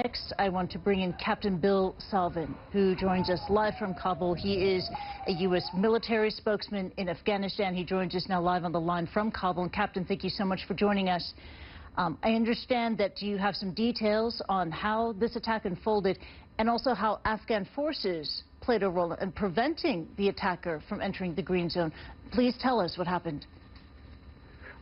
Next, I want to bring in Captain Bill Salvin, who joins us live from Kabul. He is a U.S. military spokesman in Afghanistan. He joins us now live on the line from Kabul. And Captain, thank you so much for joining us. I understand that you have some details on how this attack unfolded and also how Afghan forces played a role in preventing the attacker from entering the green zone. Please tell us what happened.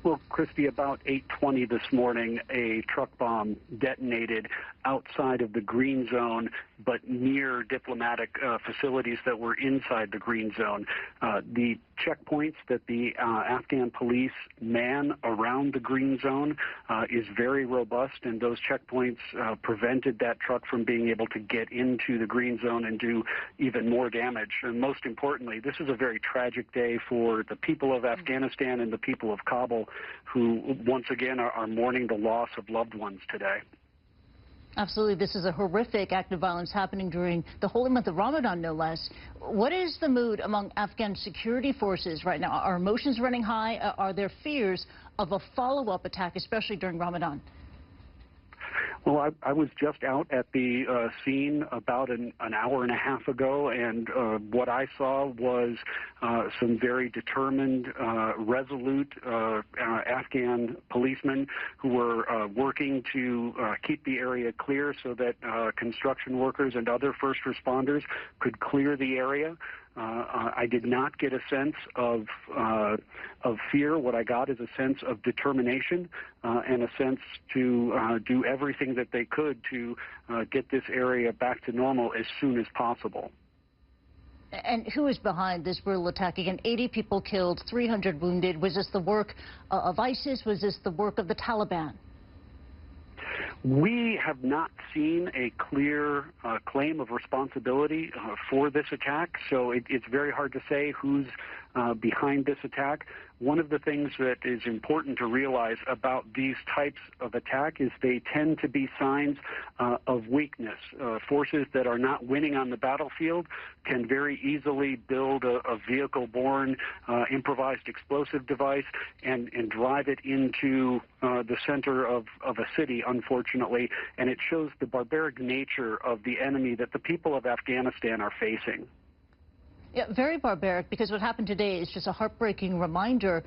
Well, Christy, about 8:20 this morning, a truck bomb detonated outside of the green zone, but near diplomatic facilities that were inside the green zone. The checkpoints that the Afghan police man around the green zone is very robust, and those checkpoints prevented that truck from being able to get into the green zone and do even more damage. And most importantly, this is a very tragic day for the people of Afghanistan and the people of Kabul, who once again are mourning the loss of loved ones today. Absolutely. This is a horrific act of violence happening during the holy month of Ramadan, no less. What is the mood among Afghan security forces right now? Are emotions running high? Are there fears of a follow-up attack, especially during Ramadan? Well, I was just out at the scene about an hour and a half ago, and what I saw was some very determined, resolute Afghan policemen who were working to keep the area clear so that construction workers and other first responders could clear the area. I did not get a sense of fear. What I got is a sense of determination and a sense to do everything that they could to get this area back to normal as soon as possible. And who is behind this brutal attack? Again, 80 people killed, 300 wounded. Was this the work of ISIS? Was this the work of the Taliban? We have not seen a clear claim of responsibility for this attack, so it's very hard to say who's behind this attack. One of the things that is important to realize about these types of attack is they tend to be signs of weakness. Forces that are not winning on the battlefield can very easily build a vehicle-borne improvised explosive device and drive it into the center of a city, unfortunately, and it shows the barbaric nature of the enemy that the people of Afghanistan are facing. Yeah, very barbaric, because what happened today is just a heartbreaking reminder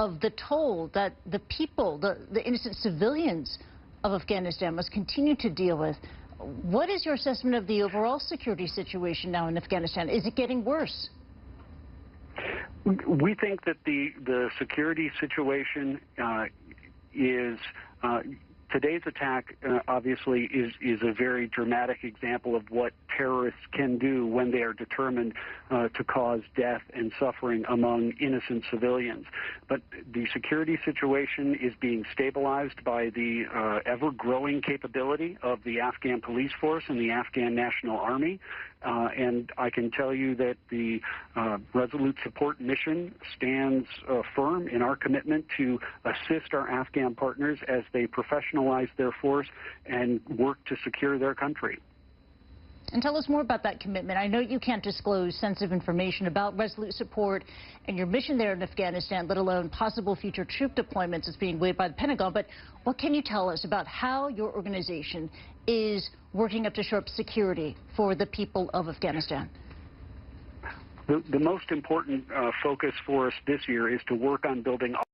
of the toll that the people, the innocent civilians of Afghanistan must continue to deal with. What is your assessment of the overall security situation now in Afghanistan? Is it getting worse? We think that the security situation is... Today's attack, obviously, is a very dramatic example of what terrorists can do when they are determined to cause death and suffering among innocent civilians. But the security situation is being stabilized by the ever-growing capability of the Afghan police force and the Afghan National Army. And I can tell you that the Resolute Support Mission stands firm in our commitment to assist our Afghan partners as they professionalize their force and work to secure their country. And tell us more about that commitment. I know you can't disclose sensitive information about Resolute Support and your mission there in Afghanistan, let alone possible future troop deployments as being weighed by the Pentagon. But what can you tell us about how your organization is working up to shore up security for the people of Afghanistan? The most important focus for us this year is to work on building